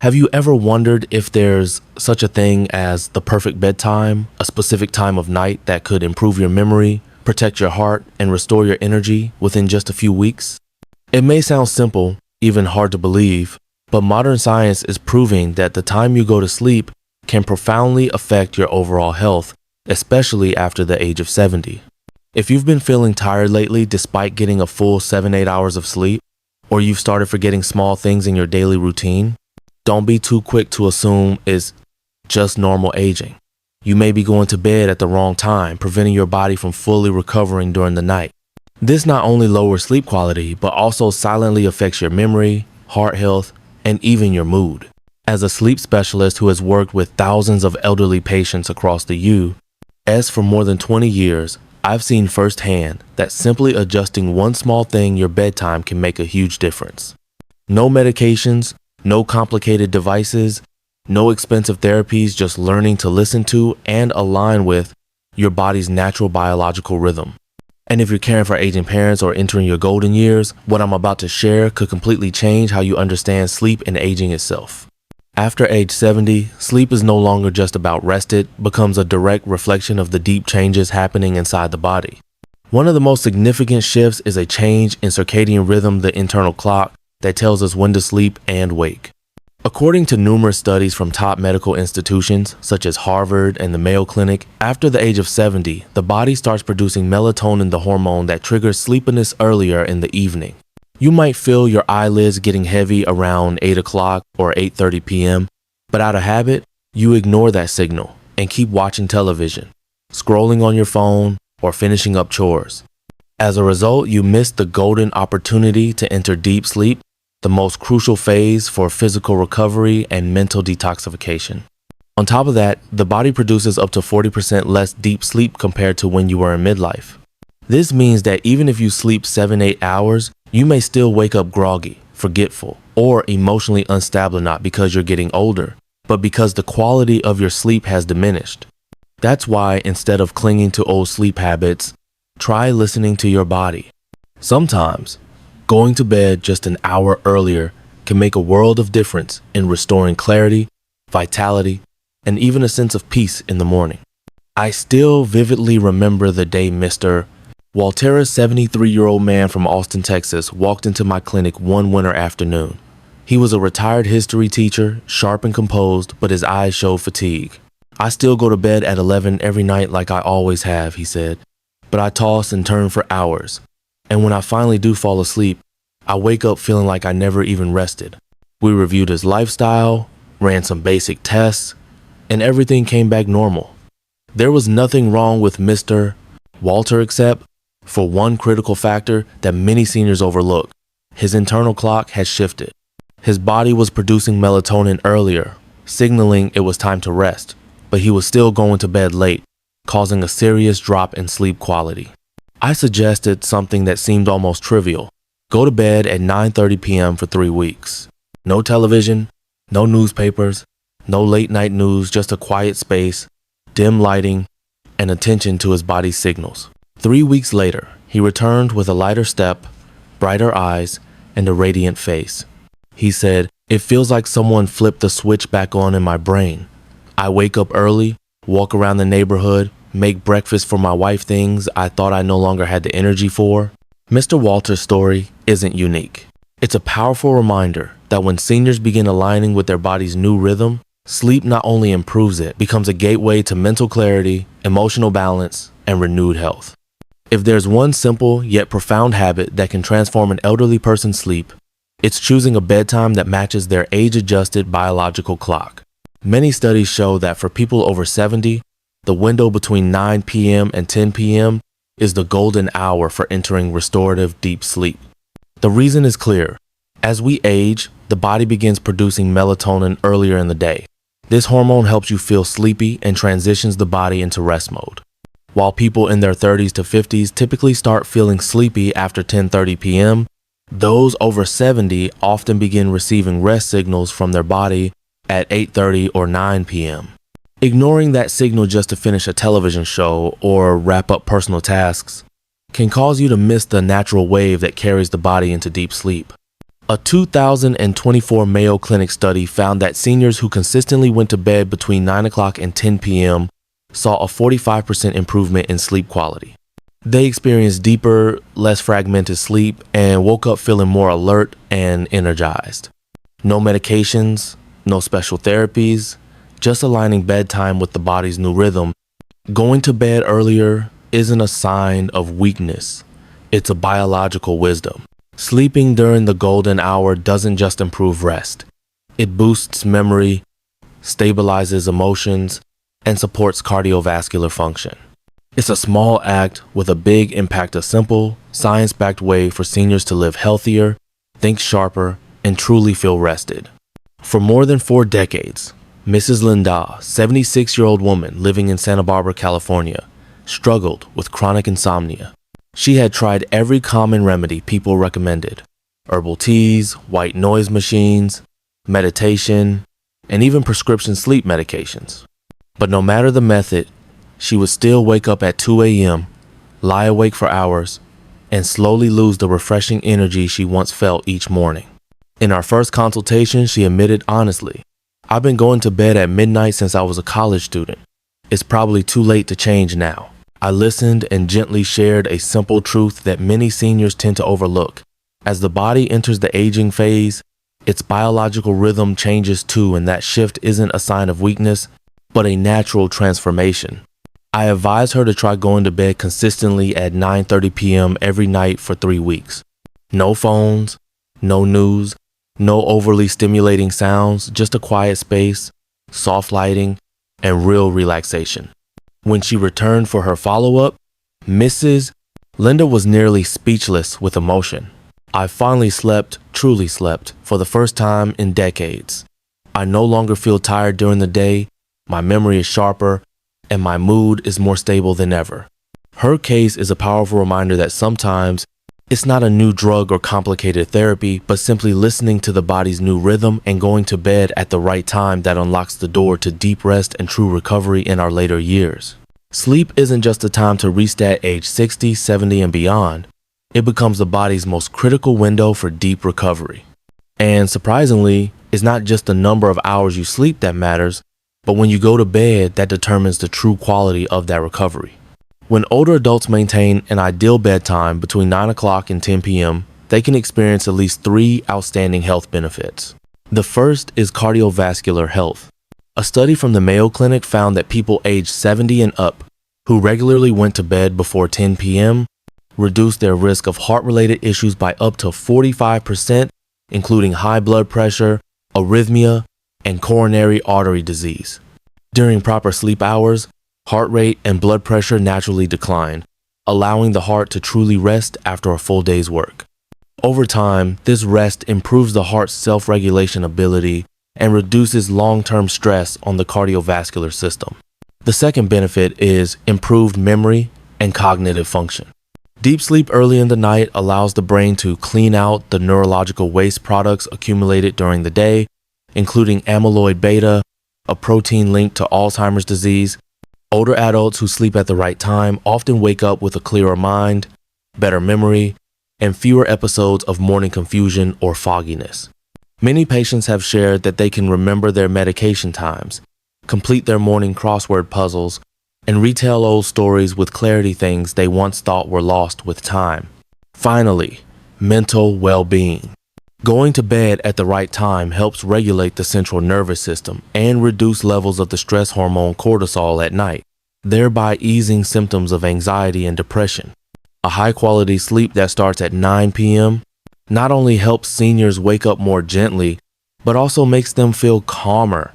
Have you ever wondered if there's such a thing as the perfect bedtime, a specific time of night that could improve your memory, protect your heart, and restore your energy within just a few weeks? It may sound simple, even hard to believe, but modern science is proving that the time you go to sleep can profoundly affect your overall health, especially after the age of 70. If you've been feeling tired lately despite getting a full 7-8 hours of sleep, or you've started forgetting small things in your daily routine, don't be too quick to assume it's just normal aging. You may be going to bed at the wrong time, preventing your body from fully recovering during the night. This not only lowers sleep quality, but also silently affects your memory, heart health, and even your mood. As a sleep specialist who has worked with thousands of elderly patients across the U.S. for more than 20 years, I've seen firsthand that simply adjusting one small thing, your bedtime, can make a huge difference. No medications, no complicated devices, no expensive therapies, just learning to listen to and align with your body's natural biological rhythm. And if you're caring for aging parents or entering your golden years, what I'm about to share could completely change how you understand sleep and aging itself. After age 70, sleep is no longer just about rest. It becomes a direct reflection of the deep changes happening inside the body. One of the most significant shifts is a change in circadian rhythm, the internal clock that tells us when to sleep and wake. According to numerous studies from top medical institutions such as Harvard and the Mayo Clinic, after the age of 70, the body starts producing melatonin, the hormone that triggers sleepiness earlier in the evening. You might feel your eyelids getting heavy around 8 o'clock or 8:30 p.m., but out of habit, you ignore that signal and keep watching television, scrolling on your phone, or finishing up chores. As a result, you miss the golden opportunity to enter deep sleep, the most crucial phase for physical recovery and mental detoxification. On top of that, the body produces up to 40% less deep sleep compared to when you were in midlife. This means that even if you sleep 7-8 hours, you may still wake up groggy, forgetful, or emotionally unstable, not because you're getting older, but because the quality of your sleep has diminished. That's why instead of clinging to old sleep habits, try listening to your body. Sometimes, going to bed just an hour earlier can make a world of difference in restoring clarity, vitality, and even a sense of peace in the morning. I still vividly remember the day Mr. Walter, a 73-year-old man from Austin, Texas, walked into my clinic one winter afternoon. He was a retired history teacher, sharp and composed, but his eyes showed fatigue. "I still go to bed at 11 every night like I always have," he said, "but I toss and turn for hours. And when I finally do fall asleep, I wake up feeling like I never even rested." We reviewed his lifestyle, ran some basic tests, and everything came back normal. There was nothing wrong with Mr. Walter except for one critical factor that many seniors overlook. His internal clock had shifted. His body was producing melatonin earlier, signaling it was time to rest, but he was still going to bed late, causing a serious drop in sleep quality. I suggested something that seemed almost trivial. Go to bed at 9:30 p.m. for 3 weeks. No television, no newspapers, no late night news, just a quiet space, dim lighting, and attention to his body's signals. 3 weeks later, he returned with a lighter step, brighter eyes, and a radiant face. He said, "It feels like someone flipped the switch back on in my brain. I wake up early, walk around the neighborhood, make breakfast for my wife, things I thought I no longer had the energy for." Mr. Walter's story isn't unique. It's a powerful reminder that when seniors begin aligning with their body's new rhythm, sleep not only improves it, becomes a gateway to mental clarity, emotional balance, and renewed health. If there's one simple yet profound habit that can transform an elderly person's sleep, it's choosing a bedtime that matches their age-adjusted biological clock. Many studies show that for people over 70, the window between 9 p.m. and 10 p.m. is the golden hour for entering restorative deep sleep. The reason is clear. As we age, the body begins producing melatonin earlier in the day. This hormone helps you feel sleepy and transitions the body into rest mode. While people in their 30s to 50s typically start feeling sleepy after 10:30 p.m., those over 70 often begin receiving rest signals from their body at 8:30 or 9 p.m. Ignoring that signal just to finish a television show or wrap up personal tasks can cause you to miss the natural wave that carries the body into deep sleep. A 2024 Mayo Clinic study found that seniors who consistently went to bed between 9 o'clock and 10 p.m. saw a 45% improvement in sleep quality. They experienced deeper, less fragmented sleep and woke up feeling more alert and energized. No medications, no special therapies, just aligning bedtime with the body's new rhythm. Going to bed earlier isn't a sign of weakness, it's a biological wisdom. Sleeping during the golden hour doesn't just improve rest. It boosts memory, stabilizes emotions, and supports cardiovascular function. It's a small act with a big impact, a simple, science-backed way for seniors to live healthier, think sharper, and truly feel rested. For more than 4 decades, Mrs. Linda, 76-year-old woman living in Santa Barbara, California, struggled with chronic insomnia. She had tried every common remedy people recommended: herbal teas, white noise machines, meditation, and even prescription sleep medications. But no matter the method, she would still wake up at 2 a.m., lie awake for hours, and slowly lose the refreshing energy she once felt each morning. In our first consultation, she admitted honestly, "I've been going to bed at midnight since I was a college student. It's probably too late to change now." I listened and gently shared a simple truth that many seniors tend to overlook. As the body enters the aging phase, its biological rhythm changes too, and that shift isn't a sign of weakness, but a natural transformation. I advised her to try going to bed consistently at 9:30 p.m. every night for 3 weeks. No phones, no news, no overly stimulating sounds, just a quiet space, soft lighting, and real relaxation. When she returned for her follow-up, Mrs. Linda was nearly speechless with emotion. "I finally slept, truly slept, for the first time in decades. I no longer feel tired during the day, my memory is sharper, and my mood is more stable than ever." Her case is a powerful reminder that sometimes it's not a new drug or complicated therapy, but simply listening to the body's new rhythm and going to bed at the right time that unlocks the door to deep rest and true recovery in our later years. Sleep isn't just a time to reset age 60, 70, and beyond. It becomes the body's most critical window for deep recovery. And surprisingly, it's not just the number of hours you sleep that matters, but when you go to bed, that determines the true quality of that recovery. When older adults maintain an ideal bedtime between 9 o'clock and 10 p.m., they can experience at least 3 outstanding health benefits. The first is cardiovascular health. A study from the Mayo Clinic found that people aged 70 and up who regularly went to bed before 10 p.m. reduced their risk of heart-related issues by up to 45%, including high blood pressure, arrhythmia, and coronary artery disease. During proper sleep hours, heart rate and blood pressure naturally decline, allowing the heart to truly rest after a full day's work. Over time, this rest improves the heart's self-regulation ability and reduces long-term stress on the cardiovascular system. The second benefit is improved memory and cognitive function. Deep sleep early in the night allows the brain to clean out the neurological waste products accumulated during the day, including amyloid beta, a protein linked to Alzheimer's disease. Older adults who sleep at the right time often wake up with a clearer mind, better memory, and fewer episodes of morning confusion or fogginess. Many patients have shared that they can remember their medication times, complete their morning crossword puzzles, and retell old stories with clarity, things they once thought were lost with time. Finally, mental well-being. Going to bed at the right time helps regulate the central nervous system and reduce levels of the stress hormone cortisol at night, thereby easing symptoms of anxiety and depression. A high-quality sleep that starts at 9 p.m. not only helps seniors wake up more gently, but also makes them feel calmer,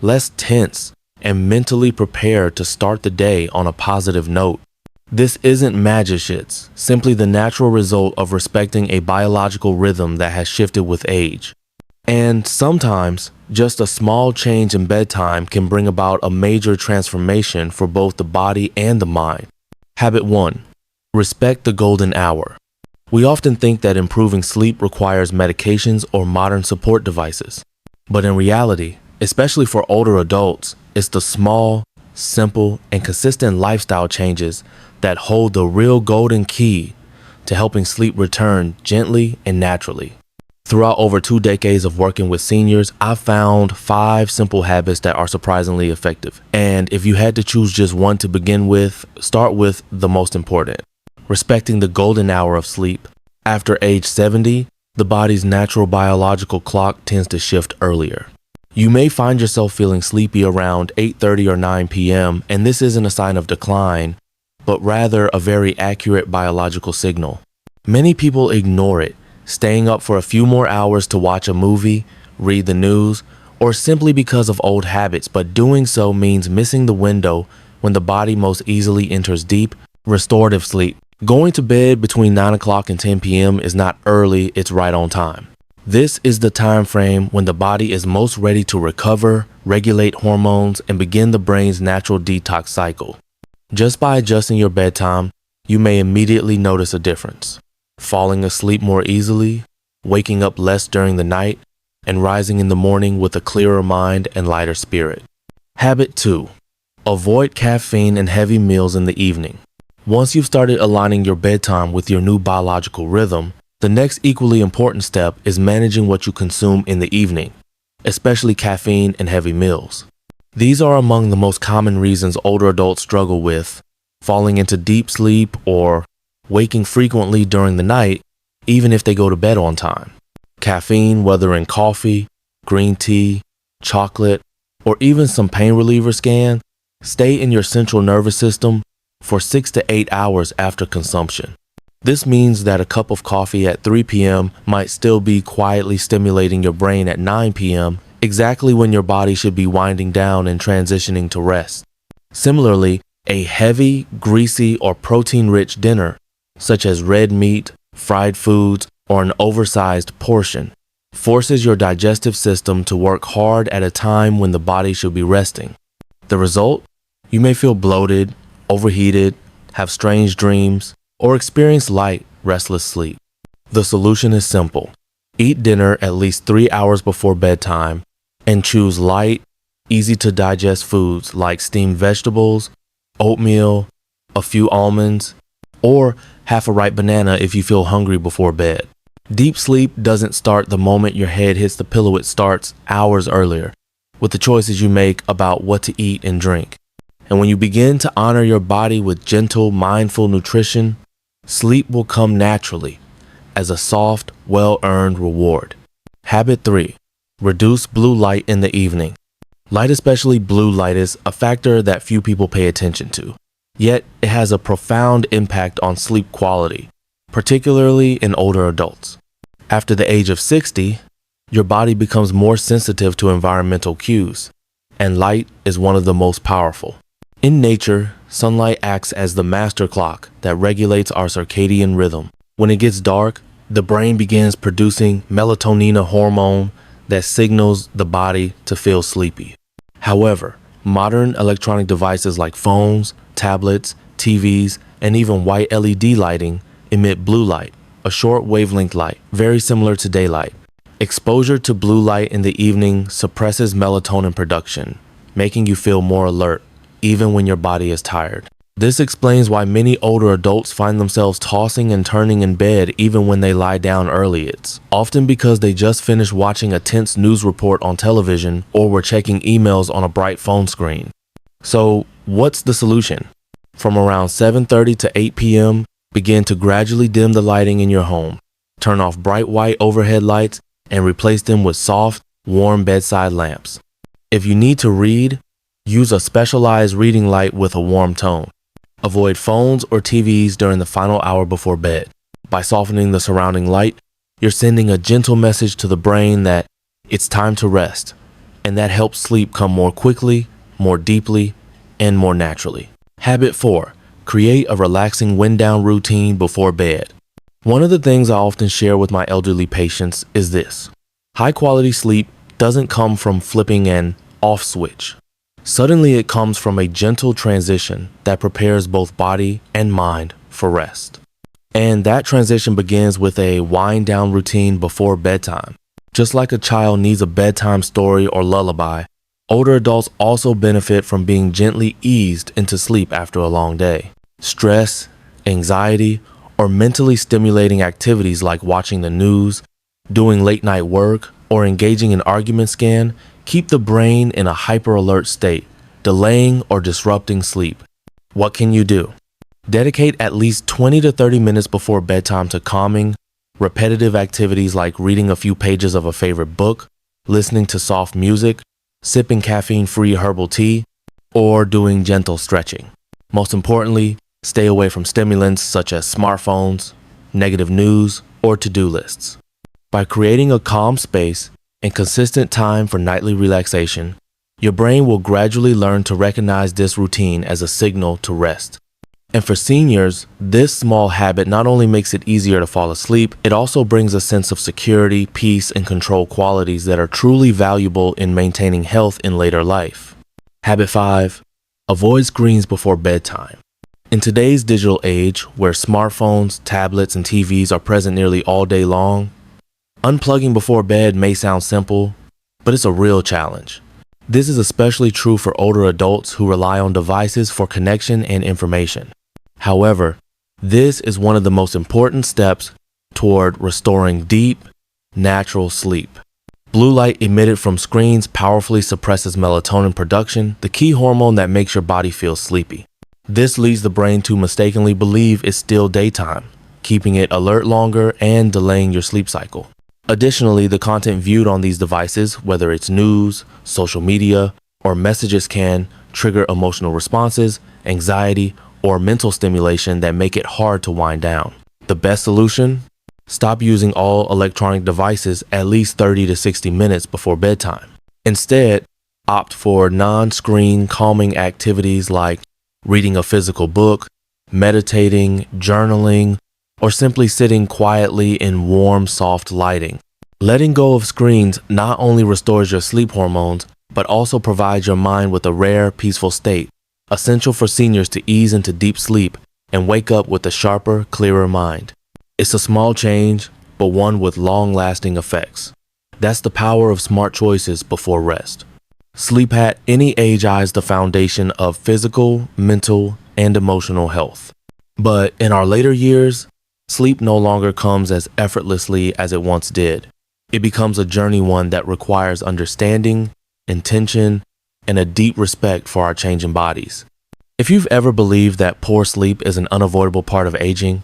less tense, and mentally prepared to start the day on a positive note. This isn't magic shits, simply the natural result of respecting a biological rhythm that has shifted with age. And sometimes, just a small change in bedtime can bring about a major transformation for both the body and the mind. Habit 1. Respect the golden hour. We often think that improving sleep requires medications or modern support devices. But in reality, especially for older adults, it's the small, simple, and consistent lifestyle changes that hold the real golden key to helping sleep return gently and naturally. Throughout over 2 decades of working with seniors, I've found 5 simple habits that are surprisingly effective. And if you had to choose just one to begin with, start with the most important. Respecting the golden hour of sleep. After age 70, the body's natural biological clock tends to shift earlier. You may find yourself feeling sleepy around 8:30 or 9 p.m., and this isn't a sign of decline, but rather a very accurate biological signal. Many people ignore it, staying up for a few more hours to watch a movie, read the news, or simply because of old habits, but doing so means missing the window when the body most easily enters deep, restorative sleep. Going to bed between 9 o'clock and 10 p.m. is not early, it's right on time. This is the time frame when the body is most ready to recover, regulate hormones, and begin the brain's natural detox cycle. Just by adjusting your bedtime, you may immediately notice a difference. Falling asleep more easily, waking up less during the night, and rising in the morning with a clearer mind and lighter spirit. Habit 2. Avoid caffeine and heavy meals in the evening. Once you've started aligning your bedtime with your new biological rhythm, the next equally important step is managing what you consume in the evening, especially caffeine and heavy meals. These are among the most common reasons older adults struggle with falling into deep sleep or waking frequently during the night, even if they go to bed on time. Caffeine, whether in coffee, green tea, chocolate, or even some pain relievers can stay in your central nervous system for 6 to 8 hours after consumption. This means that a cup of coffee at 3 p.m. might still be quietly stimulating your brain at 9 p.m., exactly when your body should be winding down and transitioning to rest. Similarly, a heavy, greasy, or protein-rich dinner, such as red meat, fried foods, or an oversized portion, forces your digestive system to work hard at a time when the body should be resting. The result? You may feel bloated, overheated, have strange dreams, or experience light, restless sleep. The solution is simple. Eat dinner at least 3 hours before bedtime and choose light, easy to digest foods like steamed vegetables, oatmeal, a few almonds, or half a ripe banana if you feel hungry before bed. Deep sleep doesn't start the moment your head hits the pillow, it starts hours earlier with the choices you make about what to eat and drink. And when you begin to honor your body with gentle, mindful nutrition, sleep will come naturally as a soft, well-earned reward. Habit 3. Reduce blue light in the evening. Light, especially blue light, is a factor that few people pay attention to. Yet, it has a profound impact on sleep quality, particularly in older adults. After the age of 60, your body becomes more sensitive to environmental cues, and light is one of the most powerful. In nature, sunlight acts as the master clock that regulates our circadian rhythm. When it gets dark, the brain begins producing melatonin, a hormone that signals the body to feel sleepy. However, modern electronic devices like phones, tablets, TVs, and even white LED lighting emit blue light, a short wavelength light, very similar to daylight. Exposure to blue light in the evening suppresses melatonin production, making you feel more alert, even when your body is tired. This explains why many older adults find themselves tossing and turning in bed even when they lie down early. It's often because they just finished watching a tense news report on television or were checking emails on a bright phone screen. So, what's the solution? From around 7:30 to 8 p.m., begin to gradually dim the lighting in your home. Turn off bright white overhead lights and replace them with soft, warm bedside lamps. If you need to read, use a specialized reading light with a warm tone. Avoid phones or TVs during the final hour before bed. By softening the surrounding light, you're sending a gentle message to the brain that it's time to rest, and that helps sleep come more quickly, more deeply, and more naturally. Habit 4. Create a relaxing wind-down routine before bed. One of the things I often share with my elderly patients is this. High-quality sleep doesn't come from flipping an off switch. Suddenly, it comes from a gentle transition that prepares both body and mind for rest. And that transition begins with a wind-down routine before bedtime. Just like a child needs a bedtime story or lullaby, older adults also benefit from being gently eased into sleep after a long day. Stress, anxiety, or mentally stimulating activities like watching the news, doing late night work, or engaging in arguments can keep the brain in a hyper-alert state, delaying or disrupting sleep. What can you do? Dedicate at least 20 to 30 minutes before bedtime to calming, repetitive activities like reading a few pages of a favorite book, listening to soft music, sipping caffeine-free herbal tea, or doing gentle stretching. Most importantly, stay away from stimulants such as smartphones, negative news, or to-do lists. By creating a calm space and consistent time for nightly relaxation, your brain will gradually learn to recognize this routine as a signal to rest. And for seniors, this small habit not only makes it easier to fall asleep, it also brings a sense of security, peace, and control qualities that are truly valuable in maintaining health in later life. Habit 5. Avoid screens before bedtime. In today's digital age, where smartphones, tablets, and TVs are present nearly all day long, unplugging before bed may sound simple, but it's a real challenge. This is especially true for older adults who rely on devices for connection and information. However, this is one of the most important steps toward restoring deep, natural sleep. Blue light emitted from screens powerfully suppresses melatonin production, the key hormone that makes your body feel sleepy. This leads the brain to mistakenly believe it's still daytime, keeping it alert longer and delaying your sleep cycle. Additionally, the content viewed on these devices, whether it's news, social media, or messages, can trigger emotional responses, anxiety, or mental stimulation that make it hard to wind down. The best solution? Stop using all electronic devices at least 30 to 60 minutes before bedtime. Instead, opt for non-screen calming activities like reading a physical book, meditating, journaling, or simply sitting quietly in warm, soft lighting. Letting go of screens not only restores your sleep hormones, but also provides your mind with a rare, peaceful state, essential for seniors to ease into deep sleep and wake up with a sharper, clearer mind. It's a small change, but one with long-lasting effects. That's the power of smart choices before rest. Sleep at any age is the foundation of physical, mental, and emotional health. But in our later years, sleep no longer comes as effortlessly as it once did. It becomes a journey, one that requires understanding, intention, and a deep respect for our changing bodies. If you've ever believed that poor sleep is an unavoidable part of aging,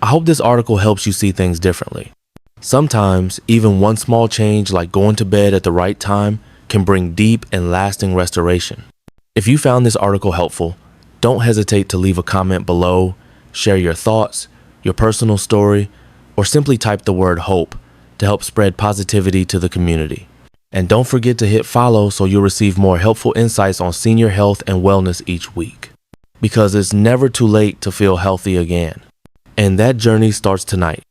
I hope this article helps you see things differently. Sometimes, even one small change like going to bed at the right time can bring deep and lasting restoration. If you found this article helpful, don't hesitate to leave a comment below, share your thoughts, your personal story, or simply type the word HOPE to help spread positivity to the community. And don't forget to hit follow so you'll receive more helpful insights on senior health and wellness each week. Because it's never too late to feel healthy again. And that journey starts tonight.